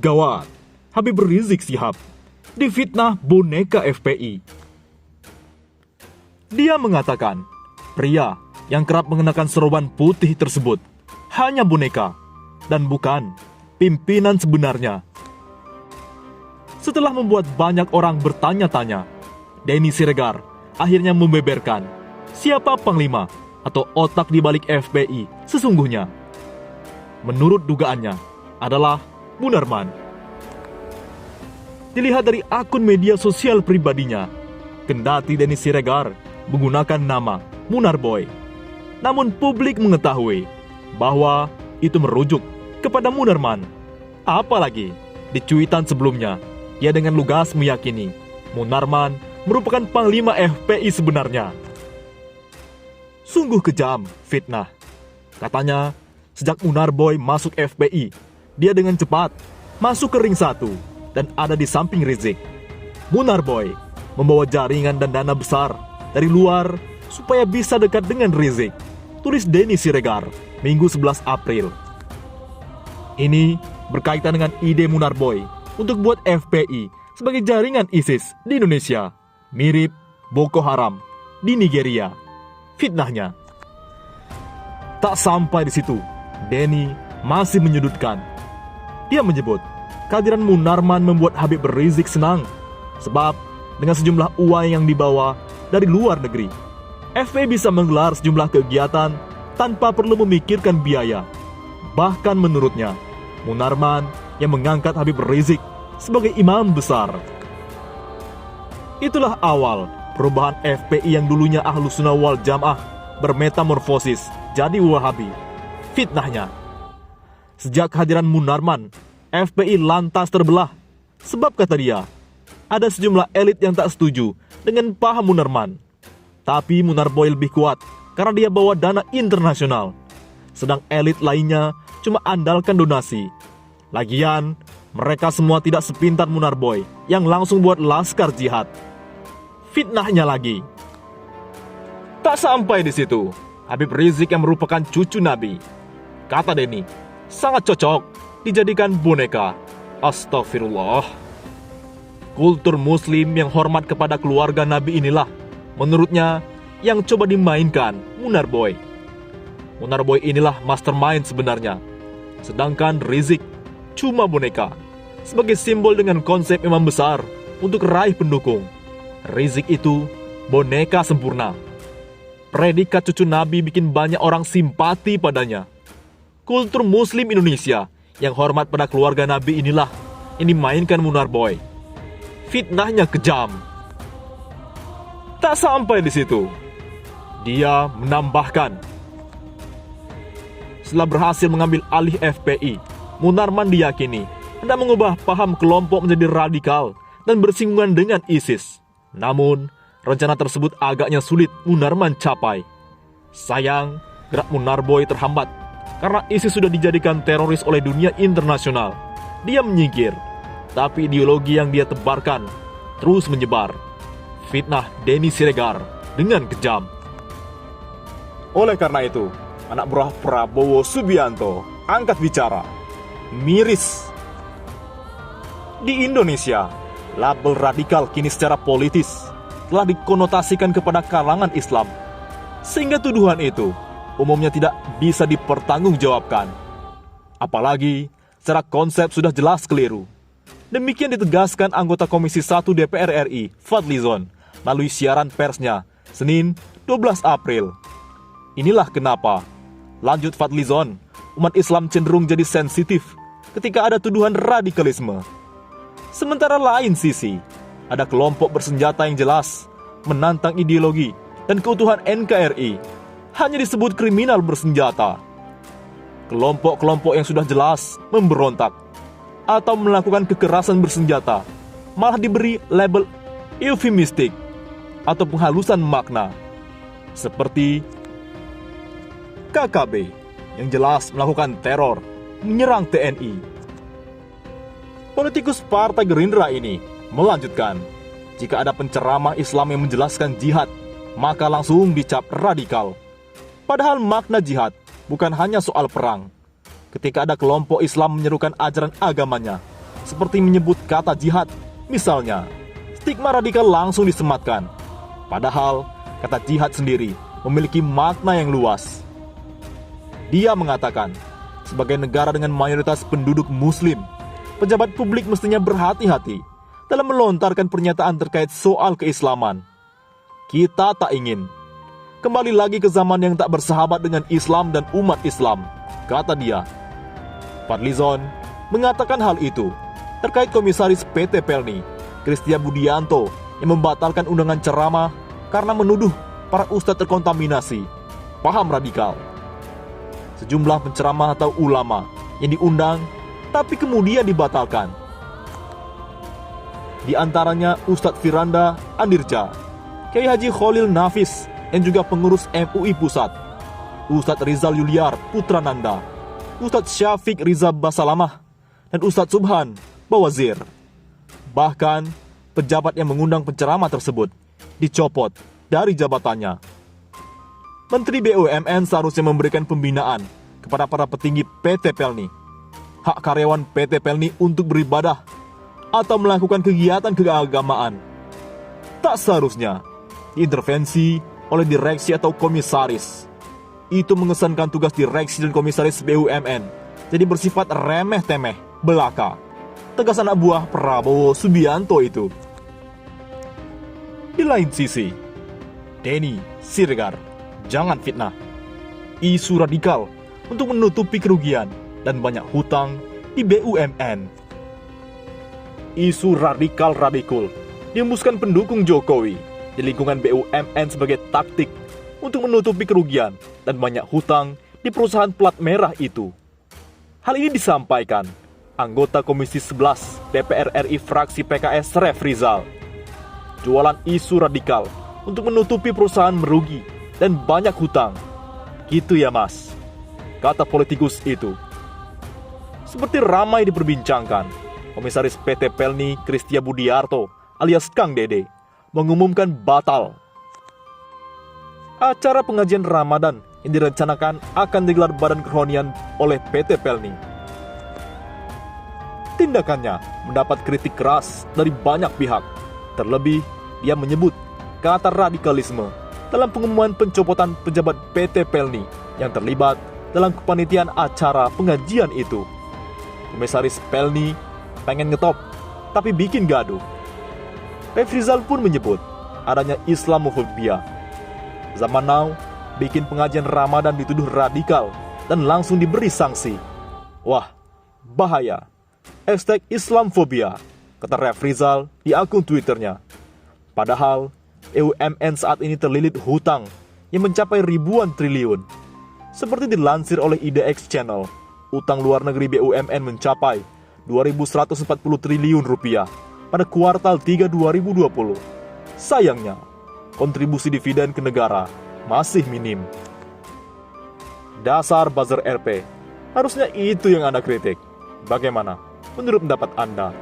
Gawat, Habib Rizik Syihab difitnah boneka FPI. Dia mengatakan, pria yang kerap mengenakan serban putih tersebut hanya boneka dan bukan pimpinan sebenarnya. Setelah membuat banyak orang bertanya-tanya, Denny Siregar akhirnya membeberkan siapa panglima atau otak di balik FPI sesungguhnya. Menurut dugaannya adalah Munarman. Dilihat dari akun media sosial pribadinya, kendati Denny Siregar menggunakan nama Munarboy, namun publik mengetahui bahwa itu merujuk kepada Munarman. Apalagi di cuitan sebelumnya, ia dengan lugas meyakini Munarman merupakan panglima FPI sebenarnya. Sungguh kejam fitnah. Katanya, sejak Munarboy masuk FPI, dia dengan cepat masuk ke ring 1 dan ada di samping Rizik. Munarboy membawa jaringan dan dana besar dari luar supaya bisa dekat dengan Rizik, tulis Denny Siregar Minggu 11 April. Ini berkaitan dengan ide Munarboy untuk buat FPI sebagai jaringan ISIS di Indonesia, mirip Boko Haram di Nigeria. Fitnahnya. Tak sampai di situ, Denny masih menyudutkan. Dia menyebut kehadiran Munarman membuat Habib Rizik senang, sebab dengan sejumlah uang yang dibawa dari luar negeri, FPI bisa menggelar sejumlah kegiatan tanpa perlu memikirkan biaya. Bahkan menurutnya, Munarman yang mengangkat Habib Rizik sebagai imam besar. Itulah awal perubahan FPI yang dulunya Ahlussunnah wal Jamaah bermetamorfosis jadi Wahabi. Fitnahnya. Sejak kehadiran Munarman, FPI lantas terbelah. Sebab kata dia, ada sejumlah elit yang tak setuju dengan paham Munarman. Tapi Munarboy lebih kuat karena dia bawa dana internasional. Sedang elit lainnya cuma andalkan donasi. Lagian, mereka semua tidak sepintar Munarboy yang langsung buat laskar jihad. Fitnahnya lagi. Tak sampai di situ, Habib Rizik yang merupakan cucu Nabi, kata Denny, sangat cocok dijadikan boneka. Astagfirullah. Kultur muslim yang hormat kepada keluarga Nabi inilah, menurutnya, yang coba dimainkan Munarboy. Munarboy inilah mastermind sebenarnya, sedangkan Rizik cuma boneka, sebagai simbol dengan konsep imam besar untuk raih pendukung. Rizik itu boneka sempurna. Predikat cucu Nabi bikin banyak orang simpati padanya. Kultur muslim Indonesia yang hormat pada keluarga Nabi inilah yang dimainkan Munarboy. Fitnahnya kejam. Tak sampai di situ, dia menambahkan, setelah berhasil mengambil alih FPI, Munarman diyakini hendak mengubah paham kelompok menjadi radikal dan bersinggungan dengan ISIS. Namun, rencana tersebut agaknya sulit Munarman capai. Sayang, gerak Munarboy terhambat karena ISIS sudah dijadikan teroris oleh dunia internasional. Dia menyingkir, tapi ideologi yang dia tebarkan terus menyebar. Fitnah Denny Siregar dengan kejam. Oleh karena itu, anak buah Prabowo Subianto angkat bicara. Miris. Di Indonesia, label radikal kini secara politis telah dikonotasikan kepada kalangan Islam, sehingga tuduhan itu umumnya tidak bisa dipertanggungjawabkan. Apalagi secara konsep sudah jelas keliru. Demikian ditegaskan anggota Komisi 1 DPR RI, Fadlizon, melalui siaran persnya, Senin 12 April. Inilah kenapa, lanjut Fadlizon, umat Islam cenderung jadi sensitif ketika ada tuduhan radikalisme. Sementara lain sisi, ada kelompok bersenjata yang jelas menantang ideologi dan keutuhan NKRI, hanya disebut kriminal bersenjata. Kelompok-kelompok yang sudah jelas memberontak atau melakukan kekerasan bersenjata malah diberi label eufemistik atau penghalusan makna, seperti KKB yang jelas melakukan teror, menyerang TNI. Politikus Partai Gerindra ini melanjutkan, jika ada penceramah Islam yang menjelaskan jihad, maka langsung dicap radikal. Padahal makna jihad bukan hanya soal perang. Ketika ada kelompok Islam menyerukan ajaran agamanya, seperti menyebut kata jihad. Misalnya, stigma radikal langsung disematkan. Padahal, kata jihad sendiri memiliki makna yang luas. Dia mengatakan, sebagai negara dengan mayoritas penduduk muslim, pejabat publik mestinya berhati-hati dalam melontarkan pernyataan terkait soal keislaman. Kita tak ingin kembali lagi ke zaman yang tak bersahabat dengan Islam dan umat Islam, kata dia. Fadlizon mengatakan hal itu terkait Komisaris PT Pelni, Kristia Budianto, yang membatalkan undangan ceramah karena menuduh para ustadz terkontaminasi paham radikal. Sejumlah penceramah atau ulama yang diundang tapi kemudian dibatalkan. Di antaranya Ustadz Firanda Andirja, Kiai Haji Khalil Nafis yang juga pengurus MUI Pusat, Ustadz Rizal Yuliar Putrananda, Ustadz Syafiq Riza Basalamah, dan Ustadz Subhan Bawazir. Bahkan, pejabat yang mengundang penceramah tersebut dicopot dari jabatannya. Menteri BUMN seharusnya memberikan pembinaan kepada para petinggi PT Pelni. Hak karyawan PT Pelni untuk beribadah atau melakukan kegiatan keagamaan tak seharusnya diintervensi oleh direksi atau komisaris. Itu mengesankan tugas direksi dan komisaris BUMN jadi bersifat remeh-temeh, belaka. Tegas anak buah Prabowo Subianto itu. Di lain sisi, Denny Siregar, jangan fitnah. Isu radikal untuk menutupi kerugian dan banyak hutang di BUMN. Isu radikal dihembuskan pendukung Jokowi di lingkungan BUMN sebagai taktik untuk menutupi kerugian dan banyak hutang di perusahaan plat merah itu. Hal ini disampaikan anggota Komisi 11 DPR RI fraksi PKS Ref Rizal. Jualan isu radikal untuk menutupi perusahaan merugi dan banyak hutang. Gitu ya mas, kata politikus itu. Seperti ramai diperbincangkan, Komisaris PT Pelni Kristia Budiarto alias Kang Dede mengumumkan batal. Acara pengajian Ramadan yang direncanakan akan digelar Badan Kerohanian oleh PT Pelni. Tindakannya mendapat kritik keras dari banyak pihak. Terlebih, dia menyebut kata radikalisme dalam pengumuman pencopotan pejabat PT Pelni yang terlibat dalam kepanitiaan acara pengajian itu. Komisaris Pelni pengen ngetop, tapi bikin gaduh. Ref Rizal pun menyebut adanya Islamofobia. Zaman now, bikin pengajian Ramadan dituduh radikal dan langsung diberi sanksi. Wah, bahaya. #Islamfobia, kata Ref Rizal di akun Twitternya. Padahal, BUMN saat ini terlilit hutang yang mencapai ribuan triliun. Seperti dilansir oleh IDX Channel, utang luar negeri BUMN mencapai 2.140 triliun rupiah pada kuartal 3 2020. Sayangnya, kontribusi dividen ke negara masih minim. Dasar buzzer RP, harusnya itu yang Anda kritik. Bagaimana menurut pendapat Anda?